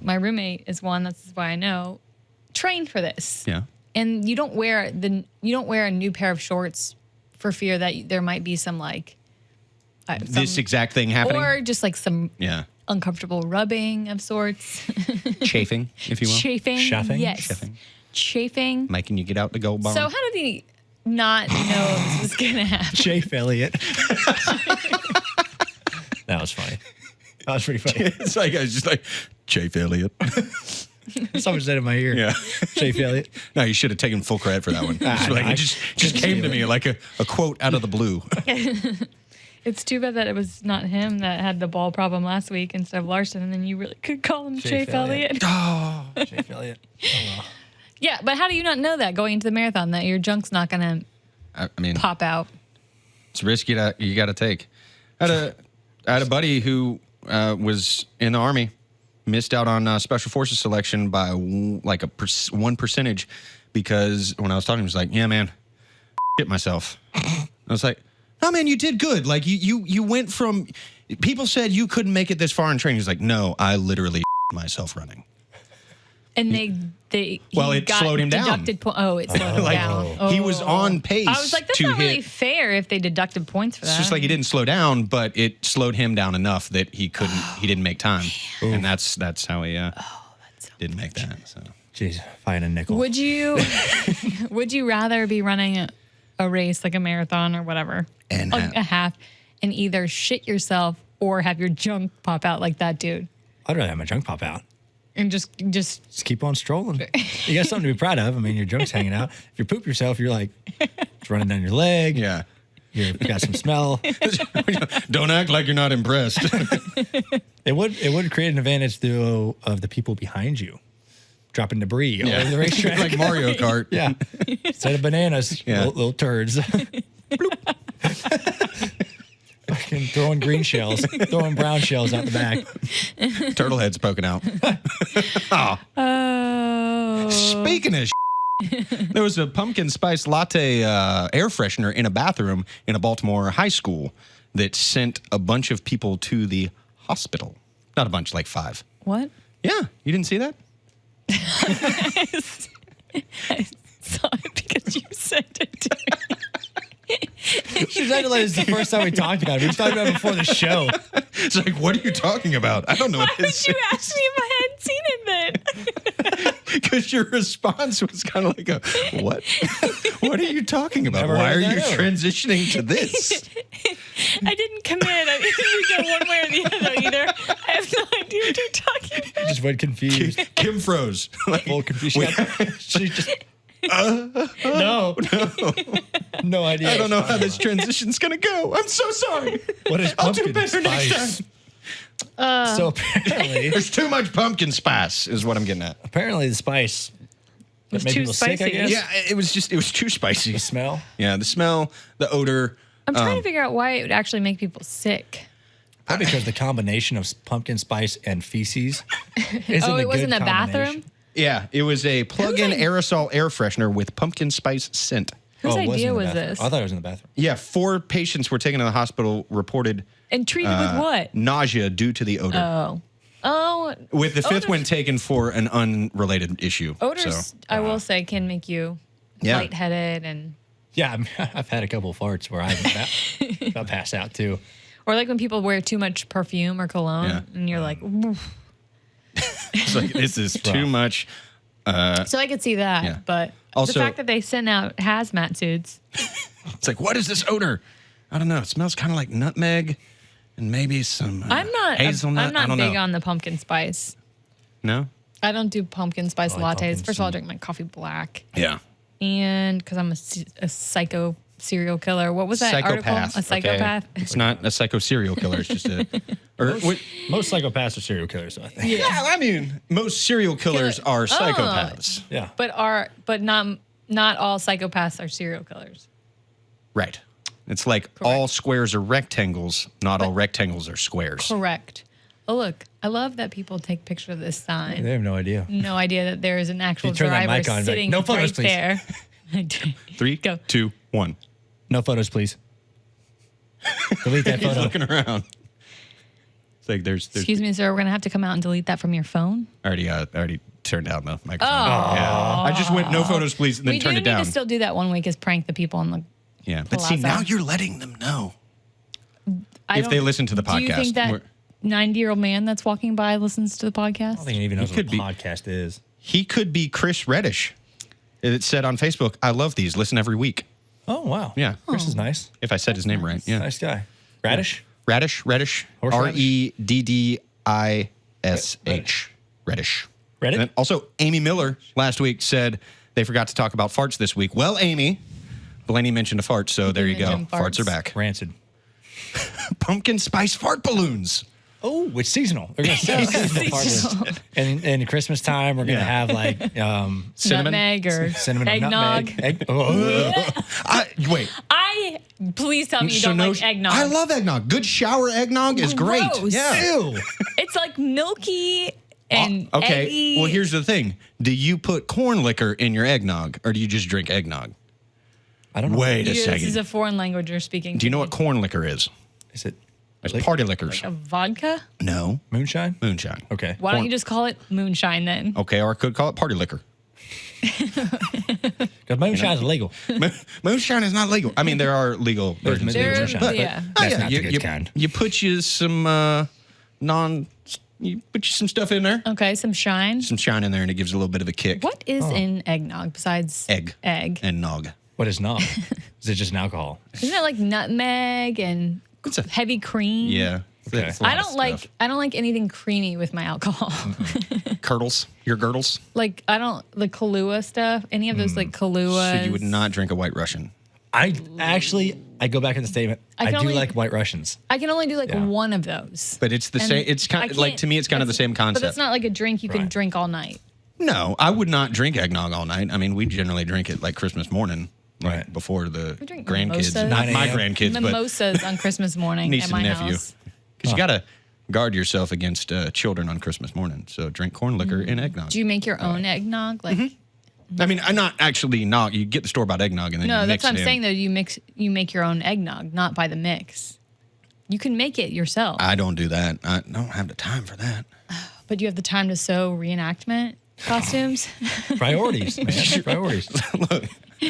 my roommate is one, that's why I know, train for this. Yeah. And you don't wear a new pair of shorts for fear that there might be some like This exact thing happening. or just like some Yeah. uncomfortable rubbing of sorts. Chafing, if you will. Chafing. Chafing? Yes. Chafing. Chafing. Making you get out the gold bar. So how did he not know this was gonna happen? Chafe Elliott. That was funny. That was pretty funny. It's like, I was just like, Chafe Elliott. Someone said in my ear. Yeah. Chafe Elliott. No, you should have taken full credit for that one. I it just came to me like a quote out of the blue. It's too bad that it was not him that had the ball problem last week instead of Larson, and then you really could call him Chafe Chafe Elliott. Chafe Elliott. Oh, well. Yeah, but how do you not know that going into the marathon that your junk's not gonna I mean, pop out? it's a risk you got to take. I had a buddy who was in the Army, missed out on Special Forces selection by like 1%, because when I was talking, he was like, "Yeah, man, shit myself." I was like, "No, man, you did good. Like you went from people said you couldn't make it this far in training." He's like, "No, I literally myself running." And it got slowed him down. deducted it slowed him Like down. he was on pace. I was like, that's to not hit. really fair if they deducted points for that. It's just like he didn't slow down, but it slowed him down enough that he didn't make time, and that's how he didn't make that. So Jeez, if I had a nickel. Would you rather be running a race like a marathon or whatever, And like a half, and either shit yourself or have your junk pop out like that dude, I'd rather have my junk pop out. and just Just keep on strolling. You got something to be proud of. I mean, your junk's hanging out. If you poop yourself, you're like, it's running down your leg. yeah, You got some smell. don't act like you're not impressed. It would create an advantage, though, of the people behind you. Dropping debris all over the racetrack. like Mario Kart. Yeah. Instead of bananas, Yeah. little turds. Fucking throwing green shells, throwing brown shells out the back. Turtle heads poking out. oh, Speaking of there was a pumpkin spice latte air freshener in a bathroom in a Baltimore high school that sent a bunch of people to the hospital. Not a bunch, like 5. what? Yeah, you didn't see that? I saw it because you sent it to me. She's acting like it's the first time we talked about it. We were talking about it before the show. It's like, what are you talking about? I don't know Why what this would you ask me if I hadn't seen it then? Because your response was kind of like a, what? What are you talking about? Never Why heard are that you ever. transitioning to this? I didn't commit. I didn't go one way or the other either. I have no idea what you're talking about. Just went confused. Kim froze. Like, Full confusion. She just. No. No idea. I don't know how this transition's going to go. I'm so sorry. What is I'll do pumpkin better next spice? time. So apparently, There's too much pumpkin spice is what I'm getting at. the spice was made too people sick, I spicy. guess. Yeah, it was too spicy. The smell. Yeah, the smell, the odor. I'm trying to figure out why it would actually make people sick. Probably because the combination of pumpkin spice and feces. Oh, it was in the bathroom? Yeah, it was a plug-in Whose aerosol air freshener with pumpkin spice scent. Whose Oh, it idea in the was bathroom. this? I thought it was in the bathroom. Yeah, 4 patients were taken to the hospital, reported And treated with what? nausea due to the odor. Oh, with the 5th odors- one taken for an unrelated issue. odors, So, I will say, can make you Yeah. lightheaded and, Yeah, I've had a couple of farts where I've passed out too. or like when people wear too much perfume or cologne, Yeah. and you're like, oof. it's like, this is too much. So I could see that, Yeah. but Also- the fact that they sent out hazmat suits. It's like, what is this odor? I don't know. It smells kind of like nutmeg and maybe some hazelnut. I'm not I don't big know. on the pumpkin spice. No? I don't do pumpkin spice I like lattes. pumpkin First of all, I soup. drink my coffee black, Yeah. and because I'm a psycho serial killer. What was that article? Psychopath. A psychopath. Okay? It's not a psycho serial killer. It's just a. Or, what, Most psychopaths are serial killers, so I think. yeah, I mean, most serial killers are psychopaths. Yeah. But not all psychopaths are serial killers. Right. It's like all squares are rectangles, not all rectangles are squares. Correct. Oh, look, I love that people take picture of this sign. They have no idea. No idea that there is an actual You turn that driver mic on and be like, sitting "No photos, right please." there. 3, Go. 2, 1. No photos, please. Delete that He's photo. looking around. It's like there's Excuse me, sir. We're gonna have to come out and delete that from your phone. I already turned down the microphone. Yeah. I just went no photos, please, and then We do turned it need down. to still do that one week is prank the people on the. Yeah, but see, Palazzo. now you're letting them know. I If they don't- listen to the Do you podcast, think that we're- 90-year-old man that's walking by listens to the I podcast? don't think he even knows what could a be. podcast is. He could be Chris Reddish. It said on Facebook, I love these. Listen every week. Oh, wow. Yeah. Chris is nice. If I said his name right. Yeah. Nice guy. Radish? Reddish. Horseradish? Reddish. Reddish. Reddit? And then also, Amy Miller last week said they forgot to talk about farts this week. Well, Amy, Blaney mentioned a fart, so there you go. mentioned Farts farts. are back. Rancid. Pumpkin spice fart balloons. Oh, it's seasonal. They're going to sell seasonal Seasonal. farmers. And in Christmas time, we're going to have like Cinnamon. Nutmeg or cinnamon or eggnog. nutmeg. Wait. Please tell me you So don't no- like eggnog. I love eggnog. Good shower eggnog is great. Gross. Yeah. Ew. It's like milky and Okay. eggy. Well, here's the thing. Do you put corn liquor in your eggnog or do you just drink eggnog? I don't know. Wait a This second. is a foreign language you're speaking. Do you know what corn liquor is? Is it It's party liquors. A vodka? No. moonshine? Moonshine. Okay. Why don't you just call it moonshine then? Okay, or I could call it party liquor. Because moonshine is illegal. Moonshine is not legal. I mean, there are legal versions. legal There- moonshine, but yeah. that's yeah, not the good you, kind. you put you some you put you some stuff in there, Okay, some shine. some shine in there, and it gives a little bit of a kick. What is in eggnog besides Egg. Egg. And nog. What is not? Is it just an alcohol? Isn't it like nutmeg and It's a- heavy cream? Yeah. Okay. It's a lot I of don't stuff. like anything creamy with my alcohol. Curdles. Your girdles. Like I don't the Kahlua stuff. Any of those like Kahlua. So you would not drink a White Russian. I go back in the statement. I I can do only- like White Russians. I can only do like Yeah. one of those. But it's the And same. It's I kind of like, can't- to me, it's kind of the same concept. But it's not like a drink you can Right. drink all night. No, I would not drink eggnog all night. I mean, we generally drink it like Christmas morning, like Right. before the We drink grandkids. mimosas. Not 9 my a.m. grandkids, but Mimosas on Christmas morning niece at and my nephew. house. Because you got to guard yourself against children on Christmas morning. So drink corn liquor and eggnog. Do you make your own eggnog? Like I mean, I'm not actually nog. You get the store-bought eggnog and then no, you that's mix what I'm it in. saying though. You make your own eggnog, not by the mix. You can make it yourself, I don't do that. I don't have the time for that. but you have the time to sew reenactment costumes. Priorities, man. Priorities. Look,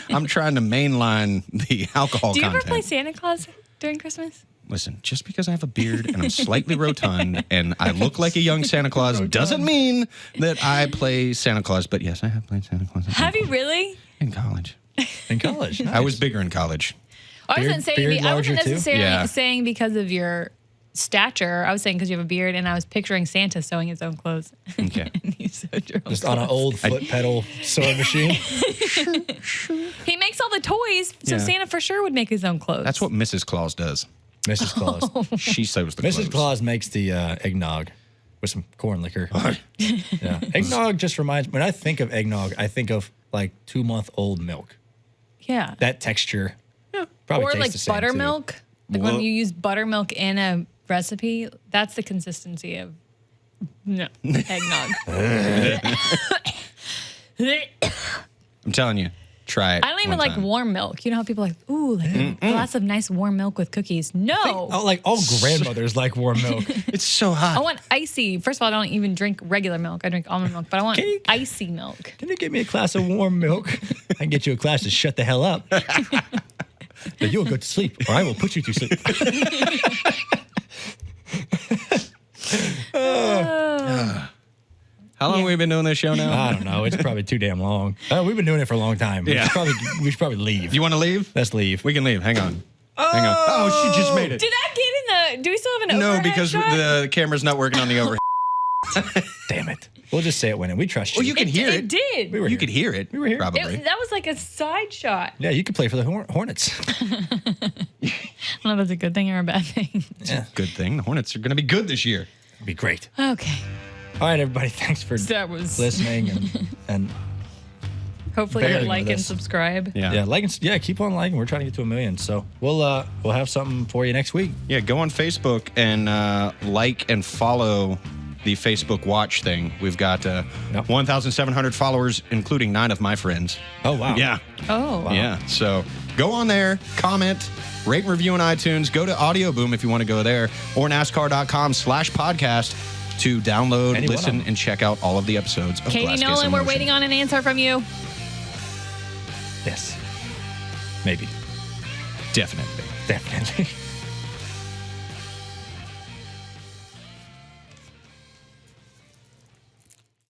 I'm trying to mainline the alcohol Do you content. ever play Santa Claus during Christmas? Listen, just because I have a beard and I'm slightly rotund and I look like a young Santa Claus doesn't mean that I play Santa Claus. But yes, I have played Santa Claus. Have you really? In college. In college. I was bigger in college. I wasn't saying larger too? necessarily Yeah. saying because of your stature. I was saying because you have a beard, and I was picturing Santa sewing his own clothes. Okay. And you sewed your own Just on an old foot pedal sewing machine. He makes all the toys, so Yeah. Santa for sure would make his own clothes. That's what Mrs. Claus does. Mrs. Claus. She sews the clothes. Mrs. Claus makes the eggnog with some corn liquor. Yeah. Eggnog just reminds when I think of eggnog, I think of like 2-month-old milk. Yeah. That texture. Yeah. Probably Or tastes like the same, buttermilk. Like Whoa. when you use buttermilk in a recipe, that's the consistency of eggnog. I'm telling you, try it. I don't even one like time. warm milk. You know how people are like, ooh, like a glass of nice warm milk with cookies. No. Oh, like all grandmothers like warm milk. It's so hot. I want icy. First of all, I don't even drink regular milk. I drink almond milk, but I want Can you- icy milk. Can you give me a glass of warm milk? I can get you a glass to shut the hell up. Then you'll go to sleep, or I will put you to sleep. How long have we been doing this show now? I don't know. It's probably too damn long. We've been doing it for a long time. Yeah. We should probably leave. You want to leave? Let's leave. We can leave. Hang on. Hang on. Oh, she just made it. Did that get in the? Do we still have an No, overhead because shot? the camera's not working on the overhead. Damn it. We'll just say it when we trust you. Well, you can hear it. It did. We were You here. could hear it. We were here. Probably. That was like a side shot. Yeah, you could play for the Hornets. I don't know if that's a good thing or a bad thing. Yeah, Good thing. The Hornets are going to be good this year. it'd be great. Okay. All right, everybody. Thanks for That was listening and hopefully you bearing like with and us. subscribe. Yeah. yeah, like and keep on liking. We're trying to get to 1 million, so we'll have something for you next week. Yeah, go on Facebook and like and follow the Facebook Watch thing. We've got 1,700 followers, including 9 of my friends. Oh wow. Yeah. Oh. Yeah. So go on there, comment, rate and review on iTunes. Go to Audio Boom if you want to go there, or NASCAR.com/podcast to download, Any one listen, of them. and check out all of the episodes of Katie Glass Case Nolan, in we're Motion. waiting on an answer from you. Yes. Maybe. Definitely. Definitely.